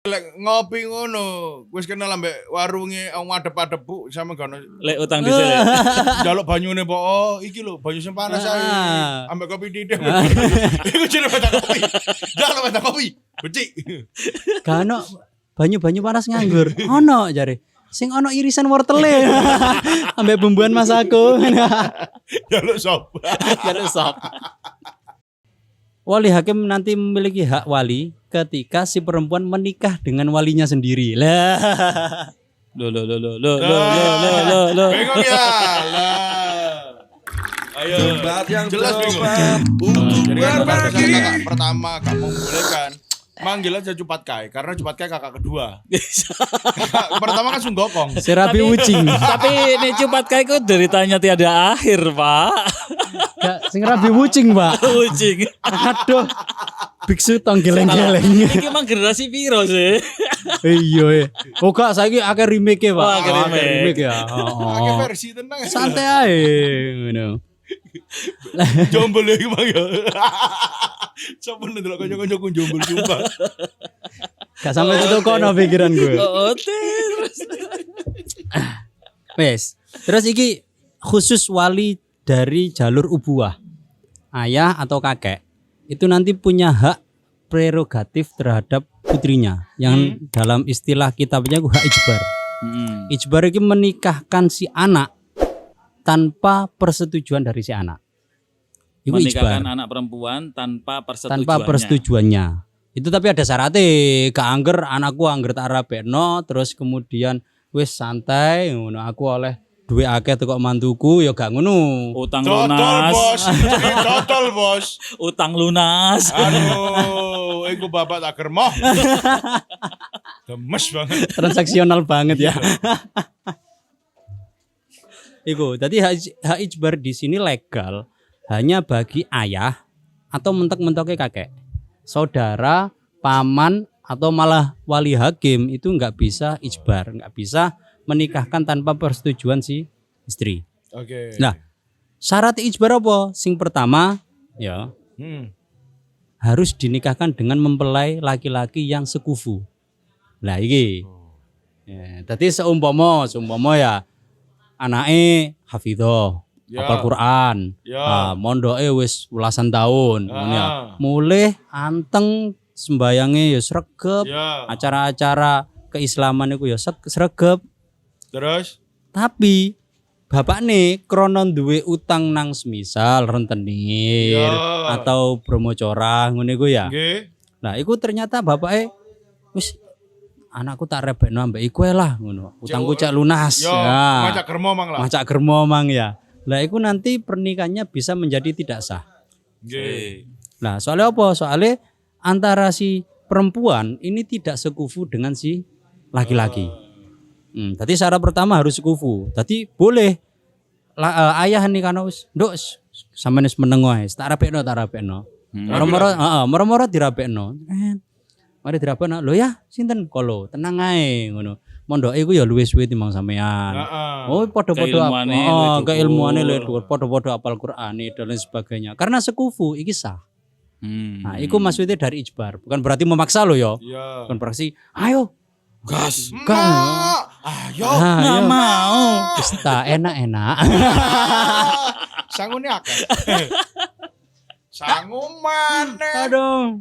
Lek ngopi ngono, wis kenal ambek warunge ngadep-adep Bu sama gono. Lek utang dhisik. Jaluk banyune po. Oh, iki lho banyu sing panas ae. Ambek kopi titik. Iku jenenge bata kopi. Jaluk bata kopi. Becik. Gak ono banyu-banyu panas nganggur. Ono jare. Sing ono irisan wortele. Ambek bumbuan masako. Jaluk sop. Jaluk sop. Wali hakim nanti memiliki hak wali ketika si perempuan menikah dengan walinya sendiri. Lah. Lo. Bingung ya. Lah. Ayo. Debat yang Jelas bingung. untuk Jadi kan berbagi. kakak pertama kamu membolehkan manggil aja Cupat Kai karena Cupat Kai kakak kedua. Kakak pertama kan Sunggokong. Si Rabi Wucing. Tapi ini Cupat Kai ku deritanya tiada akhir, Pak. Gak sing Rabi Wucing, Pak. Kucing. Aduh. Biksu tong geleng-geleng. Iki emang generasi piro sih? Iya. Oh gak saiki akeh remake Pak. Oh, akeh remake. Ya. Pakai versi tenang. Santai ae ngono. Jomblo lagi bang ya. Coba nih dulu kanca-kancaku jomblo sumpah. Gak sampai tutup kono pikiran gue. Oh, terus. Wes. Terus iki khusus wali dari jalur ubuah. Ayah atau kakek itu nanti punya hak prerogatif terhadap putrinya yang dalam istilah kitabnya hak ijbar. Ijbar itu menikahkan si anak tanpa persetujuan dari si anak. Itu Menikahkan ijbar. anak perempuan tanpa Tanpa persetujuannya. Itu tapi ada syaratnya. Gak angger anakku angger tak rabekno terus kemudian wis santai ngono aku oleh duwe akeh teko mantuku ya gak ngono. Utang Dotol lunas. bos. Jenenge dotol bos. Utang lunas. Aduh, iku bapak tak germoh. Gemes banget. Transaksional banget ya. Iku, tadi hak ijbar di sini legal hanya bagi ayah atau mentok-mentoknya kakek. Saudara, paman atau malah wali hakim itu nggak bisa ijbar, nggak bisa menikahkan tanpa persetujuan si istri. Oke. Nah, syarat ijbar apa? Sing pertama, ya harus dinikahkan dengan mempelai laki-laki yang sekufu. Lah iki. Ya, tadi seumpama ya anake hafidho, Ya. hafal Quran. Ya. Mondoke wis ulasan tahun, ngono ya. Mulih anteng sembayange ya sregep, Ya. acara-acara keislaman iku ya sregep. Terus Tapi bapak nih kronon duwe utang nang semisal rentenir Ya. atau bromocora ngono iku ya. nggih. Nah, iku ternyata bapake wis anakku tak rebekno ambek iku lah ngono. Utangku cak lunas. Yo, Nah, macak germo mang lah. macak germo mang ya. Lah iku nanti pernikahannya bisa menjadi tidak sah. Nggih. Nah, soalnya apa? Soalnya antara si perempuan ini tidak sekufu dengan si laki-laki. Tadi syarat pertama harus sekufu. Tadi boleh ayah nih kan wis, nduk sampeyan wis meneng wae, tak rabekno. Moro-moro dirabekno. Mari dirabekno. Lho ya, sinten kolo, tenang ae ngono. Mondoke iku ya luwih suwe timbang sampean. Heeh. Oh, padha-padha Keilmuane luwih dhuwur. keilmuane luwih dhuwur, padha-padha apal Qur'an dan lain sebagainya. Karena sekufu iki sah. Nah, iku maksudnya dari ijbar, bukan berarti memaksa lo ya. Iya. Bukan berarti ayo Gas. Mak, ayo. Nggak mau. Wis ta enak-enak. Sangune akeh. Sangu maneh. Aduh.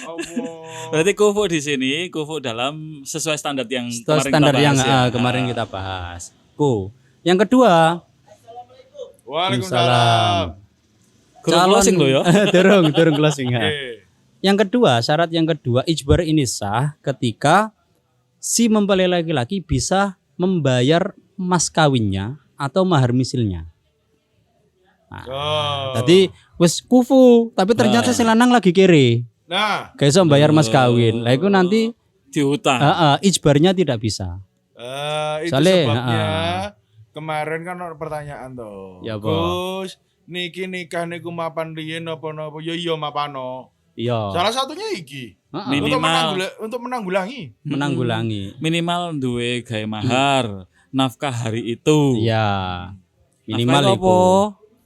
Allah. Berarti kufu di sini, kufu dalam sesuai standar yang Standar yang kemarin kita bahas. Yang kedua, Waalaikumsalam. Kurang closing lo ya. Durung closing. Oke. Yang kedua, syarat yang kedua ijbar ini sah ketika si mempelai laki-laki bisa membayar mas kawinnya atau mahar misilnya. Oh. Tadi wis kufu, tapi ternyata si lanang lagi kere. Nah, Gak iso bayar mas kawin. Lah iku nanti Diutang. ijbarnya tidak bisa. itu Soalnya, sebabnya kemarin kan ada pertanyaan tuh. Ya, apa? Gus, niki nikah niku mapan riyen napa-napa? Ya iya mapano. Iya. Salah satunya iki. Minimal. Untuk menanggulangi. Menanggulangi. Minimal duwe gawe mahar, nafkah hari itu. Iya. Minimal Nafkah iku.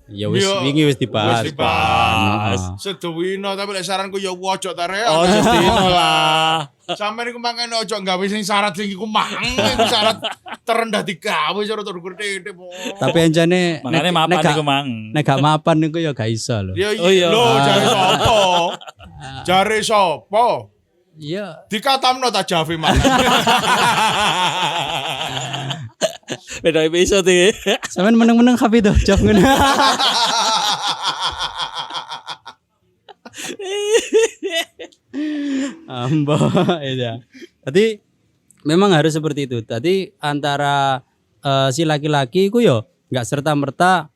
Ya wis Yo, wingi wis dibahas. wis dibahas. Heeh. Sedewino tapi lek saranku ya ojo ta rek. Oh, Justino lah. Sampeyan iku mangkane ojo gawe sing syarat sing iku mang, iku syarat terendah digawe cara tur titik. Tapi anjane Makanya mapan iku mang. nek gak mapan niku ya gak iso lho. Ya Oh, iya. lho jare sapa? Jare sapa? Iya. Dikatamno ta Javi mang. Beda episode iki. Sampeyan meneng-meneng HP to, jawab ngono. Ambo ya. Tadi memang harus seperti itu. Tadi antara si laki-laki iku yo enggak serta-merta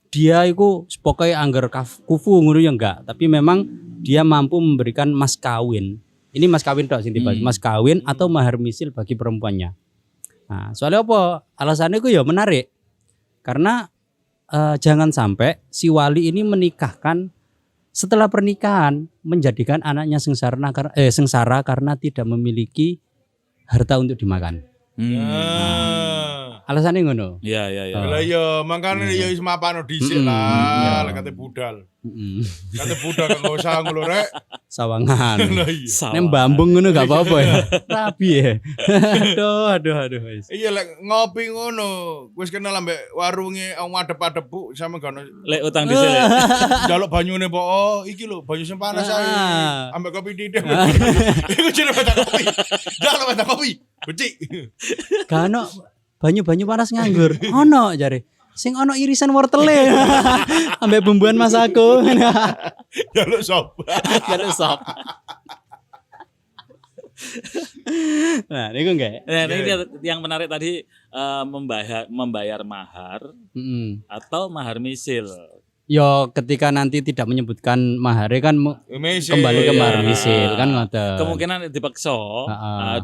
dia iku pokoknya angger kufu ngono ya enggak, tapi memang dia mampu memberikan mas kawin. Ini mas kawin tok sing dibahas, mas kawin atau mahar misil bagi perempuannya. Nah, soalnya apa? Alasannya itu ya menarik. Karena jangan sampai si wali ini menikahkan setelah pernikahan menjadikan anaknya sengsara karena tidak memiliki harta untuk dimakan. Alasannya ngono. Iya, iya, iya. Lah ya mangkane ya wis mapano dhisik lah, lek kate budal. Kate budal kok usah ngono rek. Sawangan. Lah iya. Nek mbambung ngono gak apa-apa ya. Rabi ya. Aduh wis. Iya lek ngopi ngono, wis kenal ambek warunge wong adep-adep Bu sama gak ono Lek utang dhisik. Lek. jaluk banyune po. Oh, iki lho banyu sing panas ae. Ambek kopi titik. Iku jenenge bata kopi. Jaluk bata kopi. Becik. Gak ono banyu-banyu panas nganggur. Ono jare. Sing ono irisan wortele. Ambek bumbuan Mas aku. Jaluk sop. Jaluk sop. Nah, niku enggak. Nah, ini yang menarik tadi membayar mahar atau mahar misil. Yo ketika nanti tidak menyebutkan mahare kan Misil. kembali ke Iya. mahar misil kan ngoten. Kemungkinan dipaksa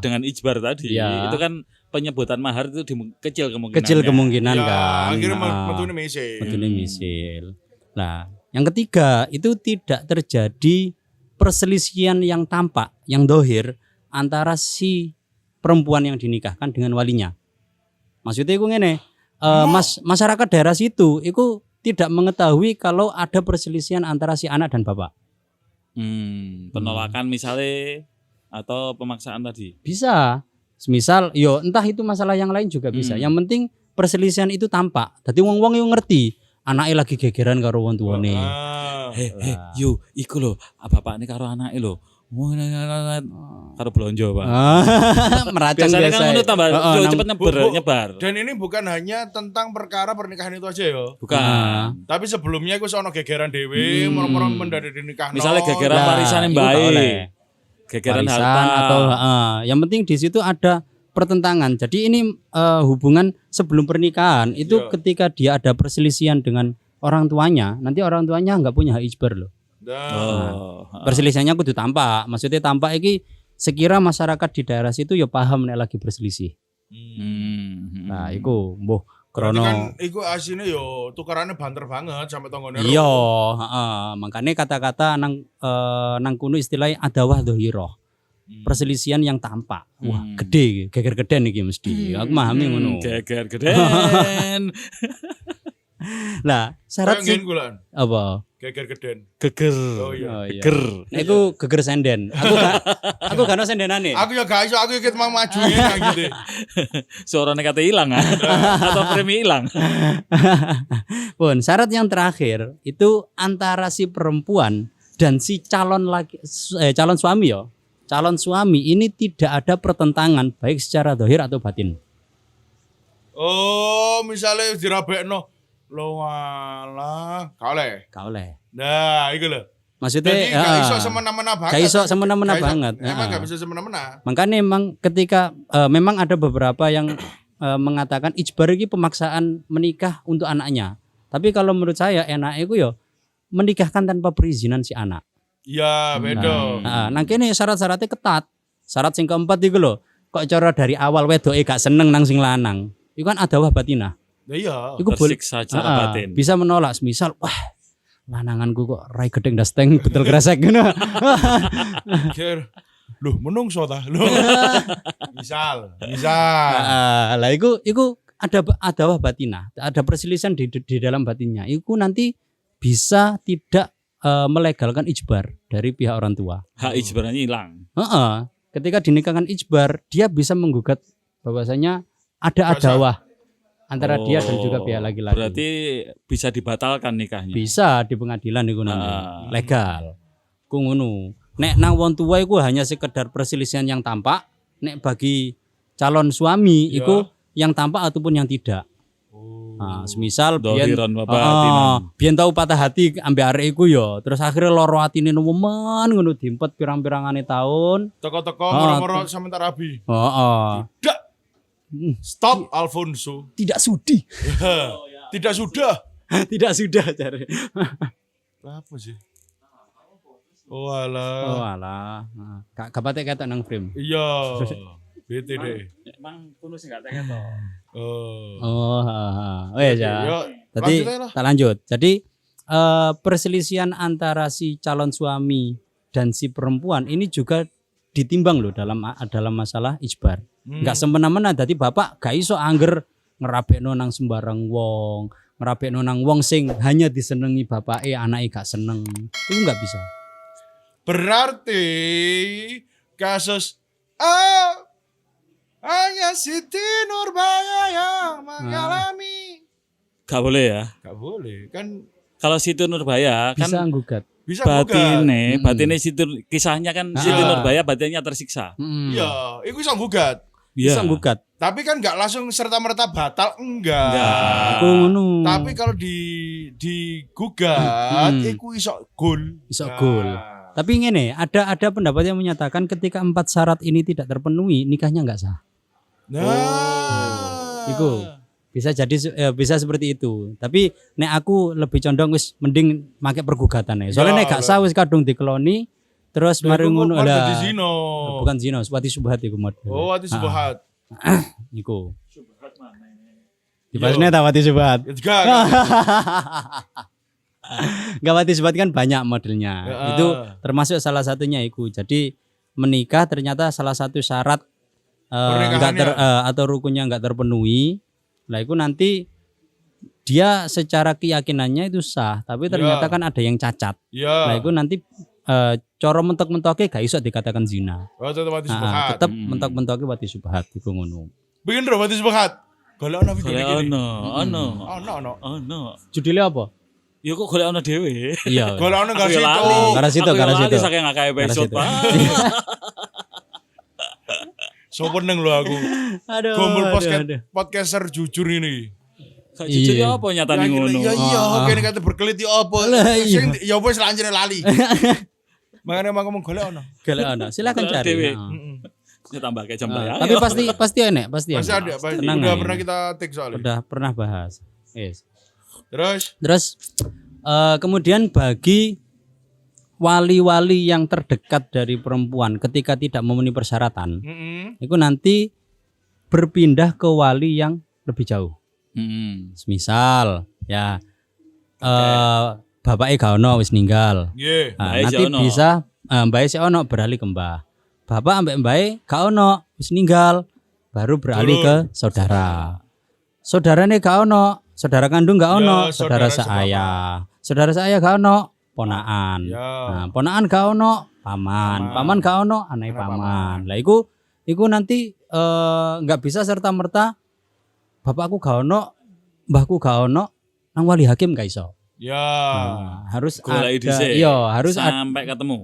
dengan ijbar tadi Iya. itu kan penyebutan mahar itu kecil kemungkinan. Kecil kemungkinan Ya, kan. akhirnya Nah, metune misil. metune misil. Nah, yang ketiga itu tidak terjadi perselisihan yang tampak, yang dohir antara si perempuan yang dinikahkan dengan walinya. Maksudnya itu ngene, masyarakat daerah situ itu tidak mengetahui kalau ada perselisihan antara si anak dan bapak. Penolakan misalnya atau pemaksaan tadi. Bisa. Semisal yo entah itu masalah yang lain juga bisa. Yang penting perselisihan itu tampak. Dadi wong-wong yo ngerti anake lagi gegeran karo wong tuane. Yo iku lho, bapakne karo anake lho. Karo blonjo, Pak. Meracang Biasanya biasa. kan ngono tambah cepet nyebar. Dan ini bukan hanya tentang perkara pernikahan itu aja ya. Bukan. Tapi sebelumnya aku sono gegeran dewe, moro-moro mendadak dinikahno. Misalnya gegeran Nah, warisan yang iku gak oleh. baik. Gegeran Warisan harta atau yang penting di situ ada pertentangan. Jadi ini hubungan sebelum pernikahan itu Iya. ketika dia ada perselisihan dengan orang tuanya, nanti orang tuanya nggak punya hak ijbar loh. Perselisihannya kudu tampak. Maksudnya tampak iki sekira masyarakat di daerah situ ya paham nek lagi berselisih. Nah, iku mbuh Berarti krono. kan iku asine yo tukarannya banter banget sampai tonggone. Iya, makanya kata-kata nang kuno istilahnya adawah dohiroh. Perselisihan yang tampak. Wah, gede, geger geden iki mesti. Aku memahami ngono. Geger geden. Lah, syarat Ngene kulan. apa? Geger geden. Geger. Oh iya. Oh, iya. Geger. Nah, iku geger senden. Aku gak ono sendenane. Aku ya gak iso, aku ikut mau maju ya gitu. Suaranya kata hilang atau premi hilang. Pun syarat yang terakhir itu antara si perempuan dan si calon suami ya. Calon suami ini tidak ada pertentangan baik secara dohir atau batin. Oh, misalnya dirabekno lo walah, kaoleh. Kaoleh. Nah, iku lho. Maksudnya Jadi gak iso semena-mena banget. gak iso semena-mena Gak iso. banget. Emang gak bisa semena-mena. Makanya memang ketika memang ada beberapa yang mengatakan ijbar ini pemaksaan menikah untuk anaknya. Tapi kalau menurut saya enak itu ya menikahkan tanpa perizinan si anak. Iya, beda. Nah kene syarat-syaratnya ketat. Syarat sing keempat iku lho, kok cara dari awal wedoke gak seneng nang sing lanang. Iku kan adawah batinah. Nah, iya. Iku boleh Tersiksa secara batin. bisa menolak semisal wah lananganku kok rai gedeng dasteng betul kresek ngono. Ger. Loh, menungso ta? Loh. Misal. Lah iku ada batinah, ada perselisihan di dalam batinnya. Itu nanti bisa tidak melegalkan ijbar dari pihak orang tua. Hak ijbarnya hilang. Ketika dinikahkan ijbar, dia bisa menggugat bahwasanya ada adawah antara dia dan juga pihak laki-laki. Berarti bisa dibatalkan nikahnya. Bisa di pengadilan itu nanti. Legal. Ku ngono. Nek nang wong tua iku hanya sekedar perselisihan yang tampak, nek bagi calon suami iku yang tampak ataupun yang tidak. Nah, semisal biyen tau patah hati ambek arek iku ya, terus akhirnya loro atine nemen ngono diempet pirang-pirangane tahun. Teko-teko moro-moro sementara rabi. Tidak. Stop Alfonso. Tidak sudi. Tidak sudah. Tidak sudah cari. Apa sih? Oh alah. Gak patek ketok nang frame. Iya. Bete deh. Emang kuno sing gak teken to. Ya. Tadi tak lanjut. Jadi perselisihan antara si calon suami dan si perempuan ini juga ditimbang loh dalam masalah ijbar. Enggak semena-mena dadi bapak gak iso angger ngerabekno nang sembarang wong, ngerabekno nang wong sing hanya disenengi bapake, anake gak seneng. Itu enggak bisa. Berarti kasus hanya Siti Nurbaya yang mengalami. Gak boleh ya? Gak boleh kan. Kalau Siti Nurbaya bisa kan nggugat. Bisa batine Siti, kisahnya kan Siti Nurbaya batinnya tersiksa. Iya, itu bisa nggugat. Bisa nggugat. Tapi kan nggak langsung serta-merta batal, enggak. Tapi kalau digugat, itu iso gol. Tapi ngene, ada pendapat yang menyatakan ketika 4 syarat ini tidak terpenuhi, nikahnya enggak sah. Itu bisa jadi bisa seperti itu. Tapi nek aku lebih condong wis mending make pergugatan ya. Soalnya nek gak sah wis kadung dikeloni terus mari ngono lah. Bukan zina, wati subhat iku mod. Oh, wati subhat. Iku. Subhat mana ini? Dibahasnya ta wati subhat. Gak wati subhat kan banyak modelnya. Itu termasuk salah satunya iku. Jadi menikah ternyata salah satu syarat atau rukunnya enggak terpenuhi. Lah itu nanti dia secara keyakinannya itu sah, tapi ternyata kan ada yang cacat. Lah itu nanti cara mentok-mentoke gak iso dikatakan zina. Tetap mentok-mentoke wati subhat iku ngono. Bikin ro wati subhat. Golek ono video iki. Ono. Judulnya apa? Ya kok golek ono dhewe. Iya. Golek ono gak situ. Gara situ. Saking akeh episode, Pak. So peneng lo aku. Gombol podcaster jujur ini. Gak jujur ya apa nyatane ngono. Iya, kene kate berkelit ya apa. Sing ya wis lancene lali. Makane emang ngomong golek ono. Silakan cari. Ya tambah kayak jam ya. Tapi pasti enak, pasti ada. Udah pernah kita take soalnya. Udah pernah bahas. Yes. Terus kemudian bagi wali-wali yang terdekat dari perempuan ketika tidak memenuhi persyaratan, itu nanti berpindah ke wali yang lebih jauh. Misal ya bapaknya gak ono wis ninggal. Nanti bisa mbae sik ono beralih ke mbah. Bapak ambek mbae gak ono wis ninggal, baru beralih ke saudara. Saudarane gak ono, saudara kandung gak ono, saudara seayah. Saudara seayah gak ono, ponaan. Nah, ponaan gak ono, paman gak ono, anake paman. Lah iku nanti enggak bisa serta merta bapakku gak ono, mbahku gak ono, nang wali hakim gak iso. Harus harus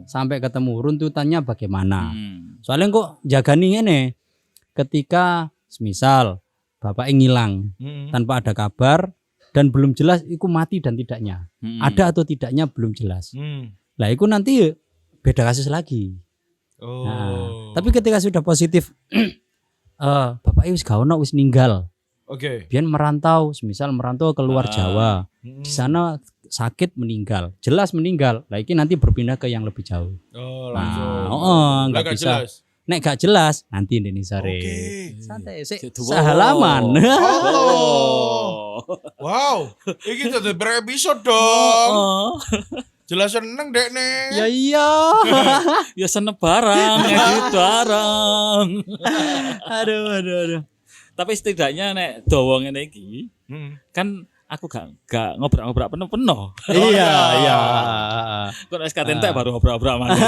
sampai ketemu runtutannya bagaimana. Soalnya kok jagani ngene, ketika semisal bapak ngilang tanpa ada kabar dan belum jelas iku mati dan tidaknya. Ada atau tidaknya belum jelas. Lah iku nanti beda kasus lagi. Nah, tapi ketika sudah positif bapak wis gak ono wis ninggal. Biar merantau, semisal merantau ke luar Jawa. Di sana sakit meninggal, jelas meninggal. Lah iki nanti berpindah ke yang lebih jauh. Langsung. Enggak bisa. Nek gak jelas nanti Indonesia santai sik sehalaman. Wow, iki dadi berepisode dong. Jelas seneng dek nih. Ya iya. Ya seneng barang, edit barang. Aduh. Tapi setidaknya nek dawa ngene iki kan aku gak ngobrak-ngobrak penuh-penuh. Iya, iya. Kok SKT entek baru ngobrak-ngobrak maneh.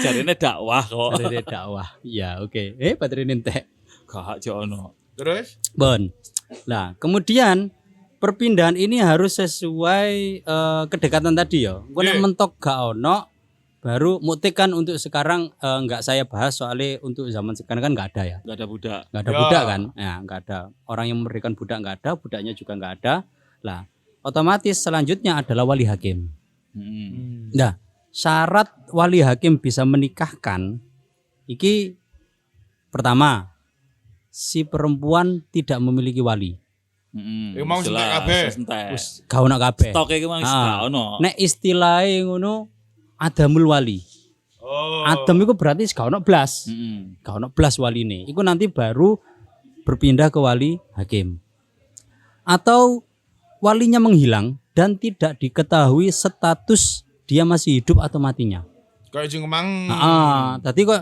Jarine dakwah kok. Dari dakwah. Iya, oke. Baterai entek. Gak jono. Terus? Bon. Nah, kemudian perpindahan ini harus sesuai kedekatan tadi ya. Engko nek mentok gak ono baru mutik kan untuk sekarang nggak saya bahas soalnya untuk zaman sekarang kan nggak ada ya. Nggak ada budak. Nggak ada budak kan? Ya, nggak ada. Orang yang memberikan budak nggak ada, budaknya juga nggak ada. Lah, otomatis selanjutnya adalah wali hakim. Nah, syarat wali hakim bisa menikahkan iki pertama si perempuan tidak memiliki wali. Emang sentek kabeh. Wis gak ono kabeh. Stok iki mang gak ono. Nek istilahnya ngono adamul wali. Adam itu berarti gak ono blas. Gak ono blas waline. Iku nanti baru berpindah ke wali hakim. Atau walinya menghilang dan tidak diketahui status dia masih hidup atau matinya. Kayak sing emang. Tadi kok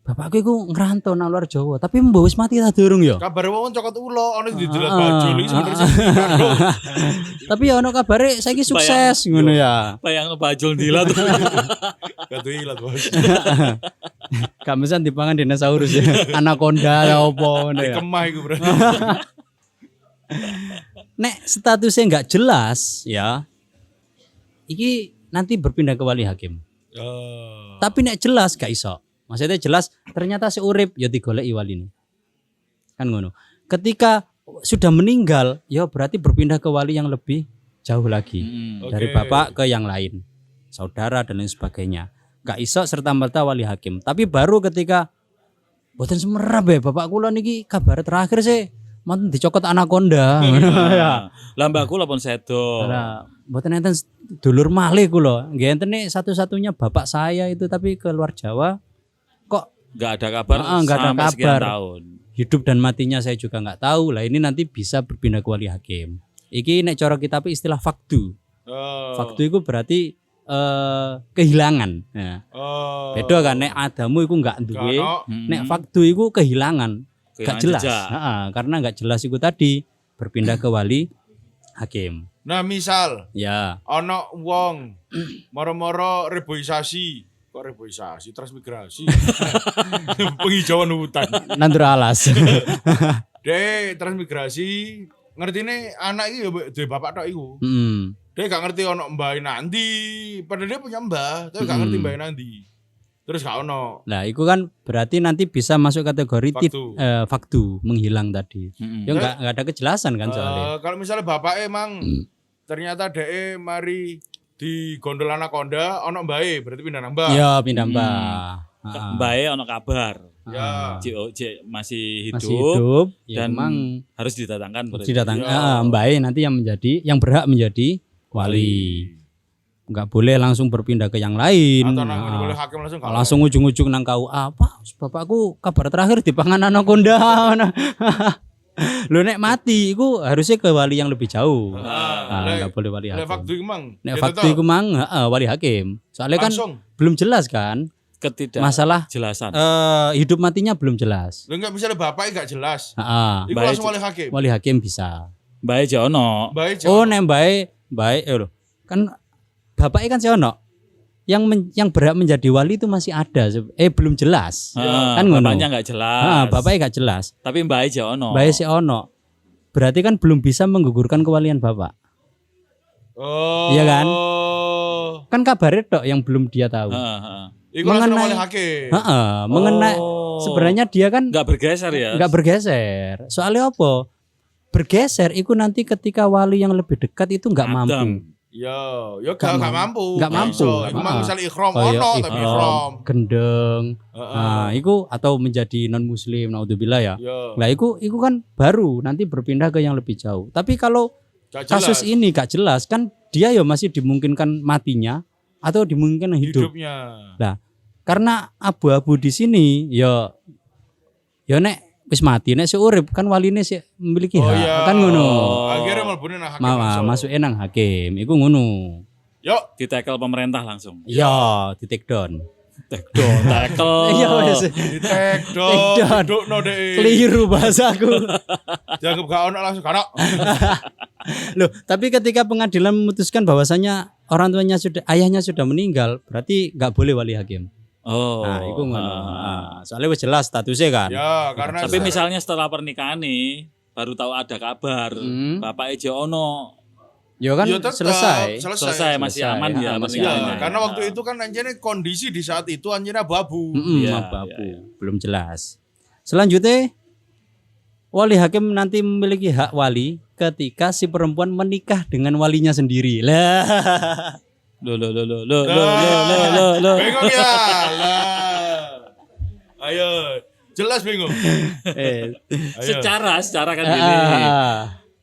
bapakku iku ngerantau nang luar Jawa, tapi mbok wis mati ta durung ya? Kabar wong cokot ulo ono didelok baju iki sebenarnya. Tapi ya ono kabare saiki sukses ngono ya. Bayangno bajul dilat. Gatu ilat bos. Kamesan dipangan dinosaurus ya. Anaconda ya opo ngono ya. Kemah iku berarti. Nek statusnya enggak jelas ya. Iki nanti berpindah ke wali hakim. Tapi nek jelas gak iso. Maksudnya jelas ternyata si urip ya digoleki waline. Kan ngono. Ketika sudah meninggal ya berarti berpindah ke wali yang lebih jauh lagi. Dari bapak ke yang lain. Saudara dan lain sebagainya. Gak iso serta merta wali hakim. Tapi baru ketika boten semerap ya bapak kula niki kabar terakhir sih manten dicokot anaconda. Ya. Lah mbakku lapon sedo. Lah mboten enten dulur malih kula. Nggih enten satu-satunya bapak saya itu tapi ke luar Jawa. Nggak ada kabar sampai sekian tahun. Hidup dan matinya saya juga nggak tahu. Lah ini nanti bisa berpindah ke wali hakim. Iki nek cara kita istilah fakdu. Fakdu itu berarti kehilangan. Ya. Beda kan nek adamu itu nggak duwe. Nek fakdu itu kehilangan. Gak jelas. Karena nggak jelas itu tadi berpindah ke wali hakim. Nah misal ya ono wong moro-moro reboisasi. Reboisasi, transmigrasi, penghijauan hutan, nandur alas. Dek transmigrasi, ngerti nih anak ini ya bapak tok iku. Dia gak ngerti ono mbak nanti, padahal dia punya mbah, tapi gak ngerti mbak nanti. Terus gak ono. Nah, itu kan berarti nanti bisa masuk kategori faktu menghilang tadi. Ya nggak ada kejelasan kan soalnya. Kalau misalnya bapak emang ternyata dia mari di gondol anaconda ono mbae berarti pindah nambah. Ya pindah mbah. Mbae ono kabar. Ya. Cik masih hidup dan memang harus didatangkan. Mbae nanti yang berhak menjadi wali. Enggak boleh langsung berpindah ke yang lain. Atau boleh hakim langsung ujung-ujung nang KUA. Apa? Bapakku kabar terakhir dipangan anaconda. Lo nek mati iku harusnya ke wali yang lebih jauh. Enggak boleh wali hakim. Nek fakdu iku mang wali hakim. Soalnya kan belum jelas kan masalah jelasan. Hidup matinya belum jelas. Lo enggak bisa bapaknya enggak jelas. Iku langsung wali hakim. Wali hakim bisa. Bae jono. Oh nek bae lho. Kan bapaknya kan seono. Yang berhak menjadi wali itu masih ada, belum jelas. Kan ngono. Bapaknya enggak jelas. Bapaknya enggak jelas. Tapi mbae je ono. Mbae si ono. Berarti kan belum bisa menggugurkan kewalian bapak. Iya kan? Kan kabarnya tok yang belum dia tahu. Mengenai wali hakim. Mengenai sebenarnya dia kan enggak bergeser ya. Enggak bergeser. Soalnya apa? Bergeser itu nanti ketika wali yang lebih dekat itu enggak mampu. Ya gak mampu. Enggak mampu. Iku mang misal ikhram ono tapi ikhram gendeng. Nah, iku atau menjadi non muslim naudzubillah ya. Lah iku kan baru nanti berpindah ke yang lebih jauh. Tapi kalau kasus ini gak jelas kan dia ya masih dimungkinkan matinya atau dimungkinkan hidupnya. Nah, karena abu-abu di sini ya nek wis mati nek urip kan waline sih memiliki hak kan ngono. Akhirnya mlebune nang hakim. Masuke nang hakim iku ngono. Yo, ditekel pemerintah langsung. Iya, di take down. tackle. Iya wes. Di take Take down. no deh. Keliru bahasaku. Dianggap gak ono langsung gak ono. Loh, tapi ketika pengadilan memutuskan bahwasanya ayahnya sudah meninggal, berarti nggak boleh wali hakim. Oh. Nah, itu ngono. Nah, soalnya wis jelas statusnya kan. Ya, karena Tapi misalnya setelah pernikahan nih baru tahu ada kabar, Bapak Ejo ono Ya kan ya tetap selesai masih Selesai, aman ya, ya masih pernikahannya. Ya, karena waktu itu kan anjirnya kondisi di saat itu anjirnya abu-abu. Iya, abu-abu. iya. Belum jelas. Selanjutnya wali hakim nanti memiliki hak wali ketika si perempuan menikah dengan walinya sendiri. Lah. Lo. Bingung ya. Lah. Ayo, jelas bingung. Eh, Ayo. Secara kan gini.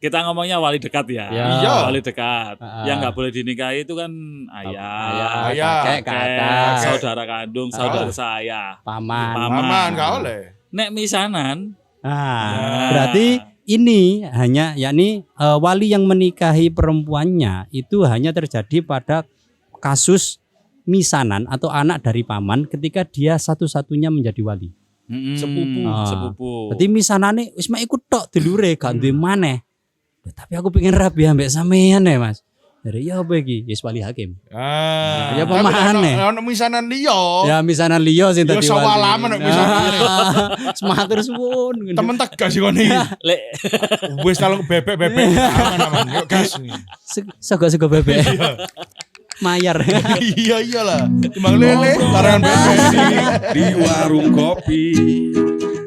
Kita ngomongnya wali dekat ya. Ya. Wali dekat. Yang nggak boleh dinikahi itu kan ayah, kakek, kakak, saudara kandung, saudara saya, paman. Gak oleh. Nek misanan, Berarti ini hanya yakni wali yang menikahi perempuannya itu hanya terjadi pada kasus misanan atau anak dari paman ketika dia satu-satunya menjadi wali. sepupu. Berarti misanane wis mek iku tok dulure gak duwe maneh. Loh, tapi aku pengen rabi ambek sampean ya, Mas. Dari ya apa iki? Wis wali hakim. Ya apa maneh? Ono misanan liya. Ya misanan liya sing Ya dadi wali. sawalaman nek misanan. Sematur suwun. Temen tegas sih kone. Lek Wis kalau bebek aman-aman. Yuk gas. Sego bebek. Mayar. Iya iyalah. Timbang lele larangan bebek. Di warung kopi,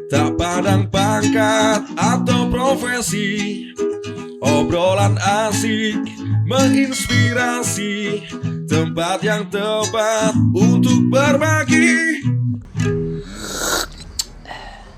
tak pandang pangkat atau profesi, obrolan asik menginspirasi, tempat yang tepat untuk berbagi.